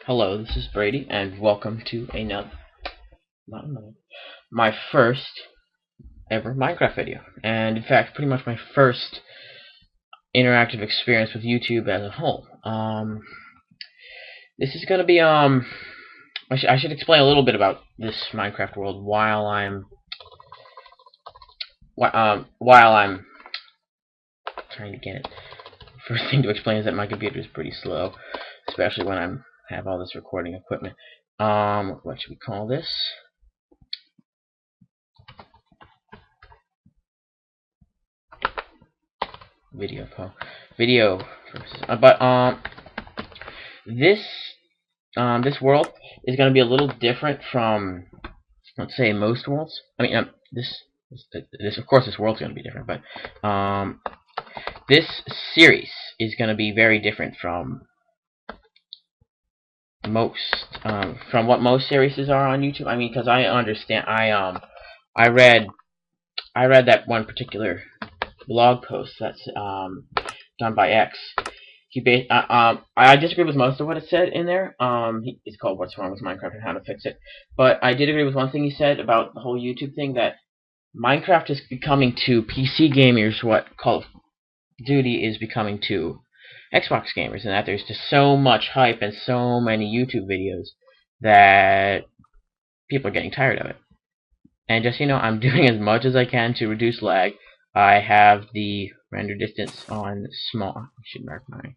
Hello, this is Brady, and welcome to my first ever Minecraft video, and in fact, pretty much my first interactive experience with YouTube as a whole. This is gonna be I should explain a little bit about this Minecraft world while I'm trying to get it. First thing to explain is that my computer is pretty slow, especially when I have all this recording equipment. What should we call this? Video purposes. This this world is going to be a little different from, let's say, most worlds. I mean, this of course this world's going to be different, but this series is going to be very different from what most series are on YouTube. I mean, because I read that one particular blog post that's done by X. I disagree with most of what it said in there. It's called "What's Wrong with Minecraft and How to Fix It." But I did agree with one thing he said about the whole YouTube thing, that Minecraft is becoming to PC gamers what Call of Duty is becoming to Xbox gamers, and that there's just so much hype and so many YouTube videos that people are getting tired of it. And just, I'm doing as much as I can to reduce lag. I have the render distance on small. I should mark my.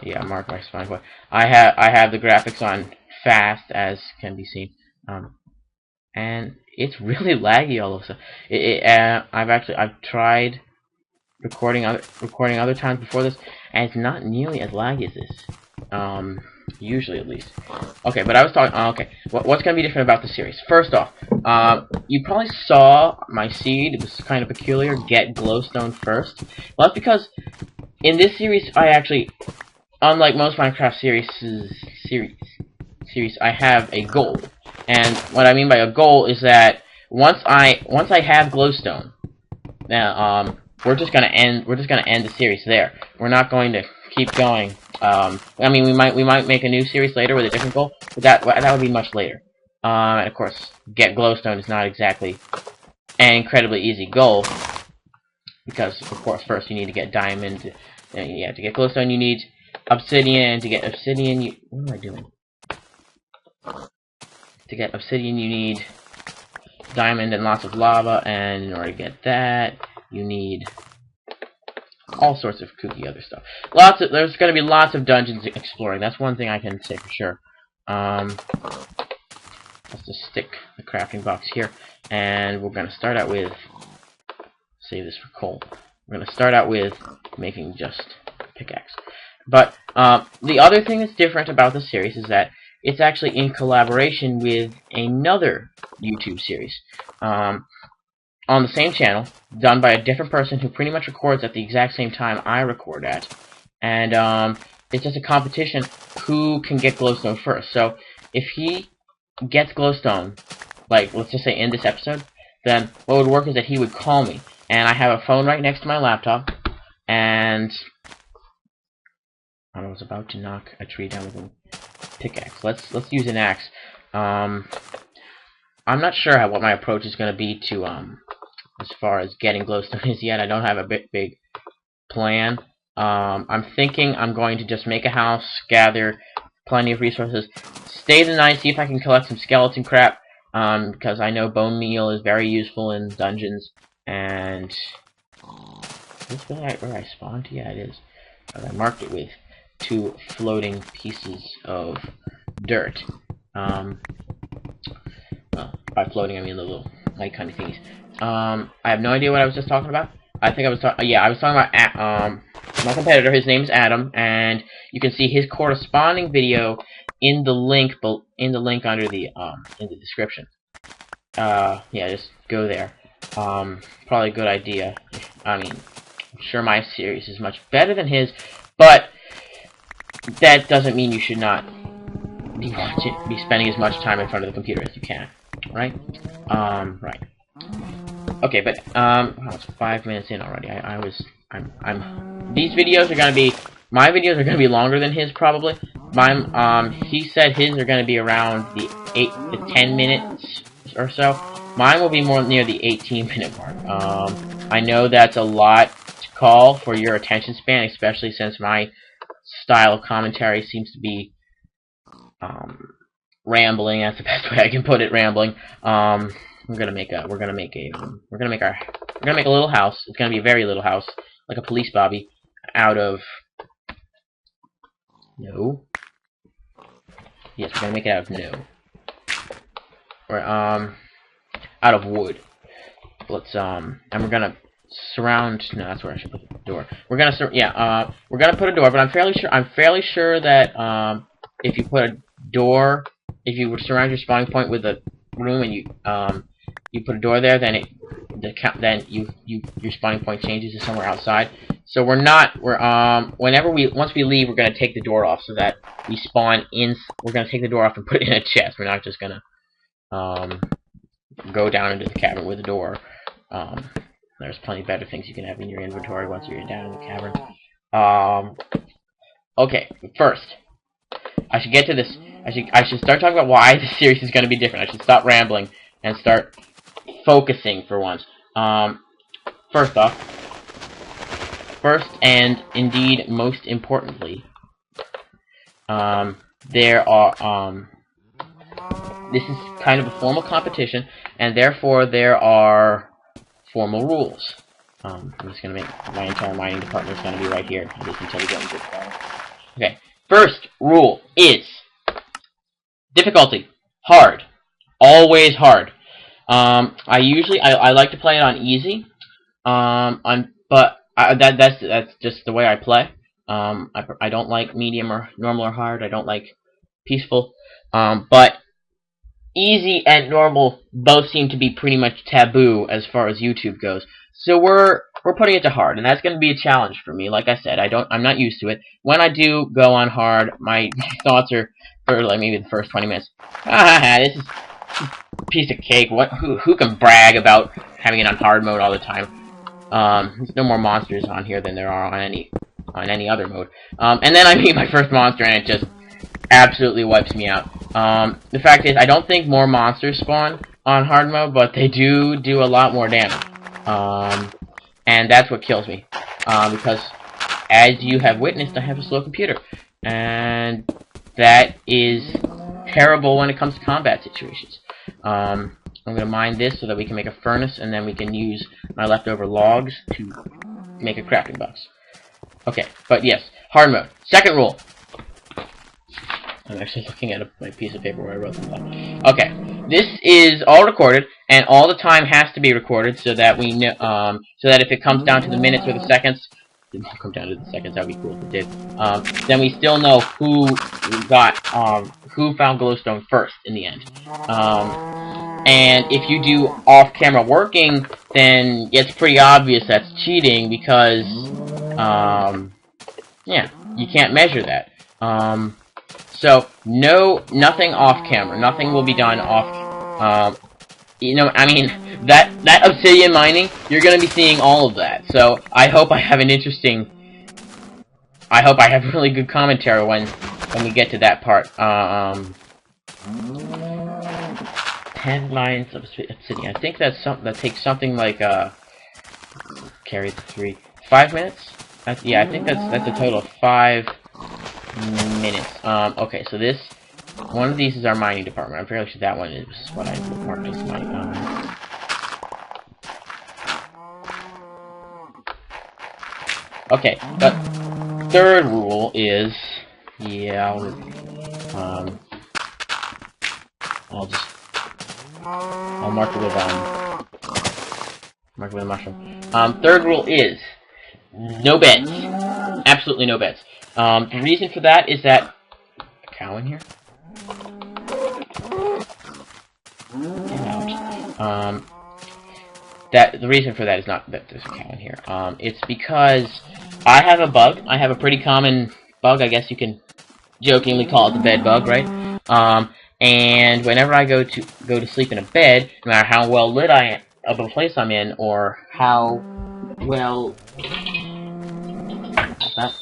Yeah, mark my spine point. I have the graphics on fast, as can be seen, and it's really laggy all of a sudden. I've tried recording other times before this, and it's not nearly as laggy as this. Usually, at least. Okay, but I was talking. Okay, what's going to be different about the series? First off, you probably saw my seed. It was kind of peculiar. Get glowstone first. Well, that's because in this series, I actually, unlike most Minecraft series, I have a goal. And what I mean by a goal is that once I have glowstone, now we're just gonna end the series there. We're not going to keep going. I mean, we might make a new series later with a different goal, but that would be much later. And of course, get glowstone is not exactly an incredibly easy goal, because of course first you need to get diamond. To get glowstone you need obsidian. To get obsidian, what am I doing? To get obsidian you need diamond and lots of lava, and in order to get that you need all sorts of kooky other stuff. There's going to be lots of dungeons exploring. That's one thing I can say for sure. Let's just stick the crafting box here, and we're going to start out with, save this for coal. We're going to start out with making just pickaxe. But the other thing that's different about the series is that it's actually in collaboration with another YouTube series. On the same channel, done by a different person who pretty much records at the exact same time I record at. And it's just a competition who can get glowstone first. So if he gets glowstone, like let's just say in this episode, then what would work is that he would call me. And I have a phone right next to my laptop, and I was about to knock a tree down with a pickaxe. Let's use an axe. I'm not sure what my approach is going to be to as far as getting glowstone is yet. I don't have a big plan. I'm thinking I'm going to just make a house, gather plenty of resources, stay the night, see if I can collect some skeleton crap, because I know bone meal is very useful in dungeons. And is this where I spawned? Yeah, it is. I marked it with 2 floating pieces of dirt. Well, by floating I mean the little light kind of thingies. I have no idea what I was just talking about. I think I was talking. Yeah, I was talking about my competitor. His name's Adam, and you can see his corresponding video in the link under the in the description. Yeah, just go there. Probably a good idea. I mean, I'm sure my series is much better than his, but that doesn't mean you should not be spending as much time in front of the computer as you can, right? Right. Okay, but it's 5 minutes in already. I was These videos are gonna be, my videos are gonna be longer than his probably. Mine, he said his are gonna be around the 8 to 10 minutes or so. Mine will be more near the 18-minute mark. I know that's a lot to call for your attention span, especially since my style of commentary seems to be rambling. That's the best way I can put it. Rambling. We're gonna make a little house. It's gonna be a very little house, like a police bobby, out of no. Yes, we're gonna make it out of no. Or out of wood. Let's and we're gonna surround. No, that's where I should put the door. We're gonna we're gonna put a door, but I'm fairly sure that if you put a door, if you would surround your spawning point with a room and you put a door there, then your spawning point changes to somewhere outside. So once we leave, we're gonna take the door off so that we spawn in. We're gonna take the door off and put it in a chest. We're not just gonna go down into the cavern with a door. There's plenty better things you can have in your inventory once you're down in the cavern. Okay, first, I should get to this. I should start talking about why this series is going to be different. I should stop rambling and start focusing for once. First and indeed most importantly, there are this is kind of a formal competition, and therefore there are formal rules. I'm just going to make my entire mining department is going to be right here, at least until we get into it. Okay, first rule is difficulty. Hard. Always hard. I like to play it on easy, that's just the way I play. I don't like medium or normal or hard. I don't like peaceful, but easy and normal both seem to be pretty much taboo as far as YouTube goes. So we're putting it to hard, and that's going to be a challenge for me. Like I said, I'm not used to it. When I do go on hard, my thoughts are for like maybe the first 20 minutes. This is a piece of cake. Who can brag about having it on hard mode all the time? There's no more monsters on here than there are on any other mode. And then I meet my first monster, and it just absolutely wipes me out. The fact is, I don't think more monsters spawn on hard mode, but they do a lot more damage. And that's what kills me. Because, as you have witnessed, I have a slow computer. And that is terrible when it comes to combat situations. I'm going to mine this so that we can make a furnace, and then we can use my leftover logs to make a crafting box. Okay, but yes, hard mode. Second rule. I'm actually looking at my piece of paper where I wrote them down. Okay, this is all recorded, and all the time has to be recorded so that we know, so that if it comes down to the minutes or the seconds, it won't come down to the seconds. That'd be cool if it did. Then we still know who found glowstone first in the end. And if you do off-camera working, then it's pretty obvious that's cheating because, yeah, you can't measure that. So, nothing off-camera. Nothing will be done off, I mean, that obsidian mining, you're gonna be seeing all of that. So, I hope I have really good commentary when we get to that part. 10 lines of obsidian. I think that takes something like, carry 5 minutes? Yeah, I think that's a total of 5 minutes. Okay, so one of these is our mining department. I'm fairly sure that one is what I marked as mining. Okay, but third rule is, yeah, I'll mark it with a mushroom. Third rule is no beds. Absolutely no beds. The reason for that is that a cow in here. Get out. The reason for that is not that there's a cow in here. It's because I have a bug. I have a pretty common bug. I guess you can jokingly call it the bed bug, right? And whenever I go to sleep in a bed, no matter how well lit of a place I'm in, or how well that.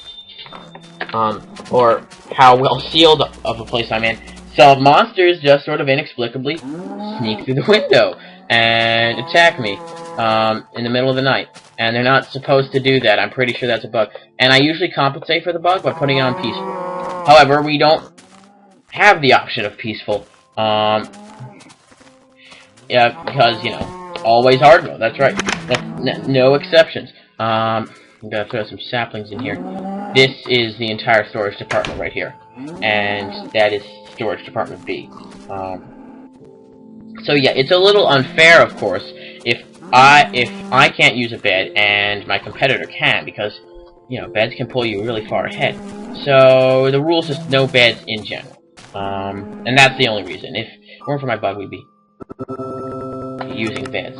Or how well sealed of a place I'm in. So monsters just sort of inexplicably sneak through the window and attack me in the middle of the night. And they're not supposed to do that. I'm pretty sure that's a bug. And I usually compensate for the bug by putting it on peaceful. However, we don't have the option of peaceful. Yeah, because, you know, always hard mode. That's right. No exceptions. I'm gonna throw some saplings in here. This is the entire storage department right here. And that is storage department B. So yeah, it's a little unfair, of course, if I can't use a bed and my competitor can, because, you know, beds can pull you really far ahead. So the rules is no beds in general. And that's the only reason. If it weren't for my bug, we'd be using beds.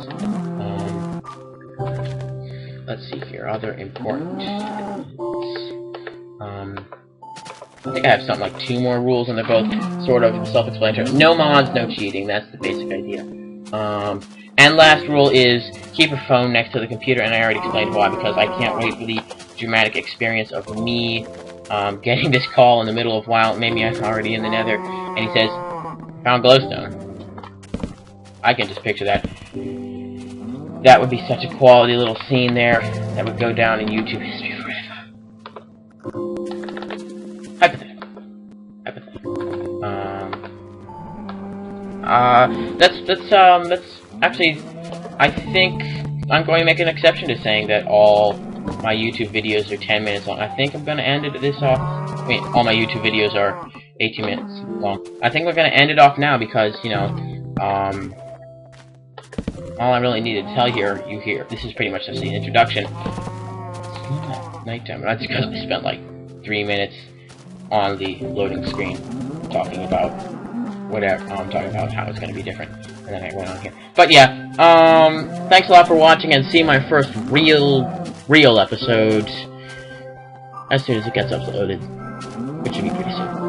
Let's see here, other important I think I have something like 2 more rules, and they're both sort of self-explanatory. No mods, no cheating. That's the basic idea. And last rule is keep your phone next to the computer, and I already explained why, because I can't wait for the dramatic experience of me getting this call in the middle of while maybe I'm already in the nether, and he says, found glowstone. I can just picture that. That would be such a quality little scene there that would go down in YouTube history forever. Hypothetical. That's actually, I think I'm going to make an exception to saying that all my YouTube videos are 10 minutes long. I think I'm going to end this off. I mean, all my YouTube videos are 18 minutes long. I think we're going to end it off now because, you know, all I really need to tell you here. This is pretty much just the introduction. It's not nighttime, but that's because I spent like 3 minutes on the loading screen talking about whatever. I'm talking about how it's going to be different, and then I went on here. But yeah, thanks a lot for watching, and see my first real episode as soon as it gets uploaded, which should be pretty soon.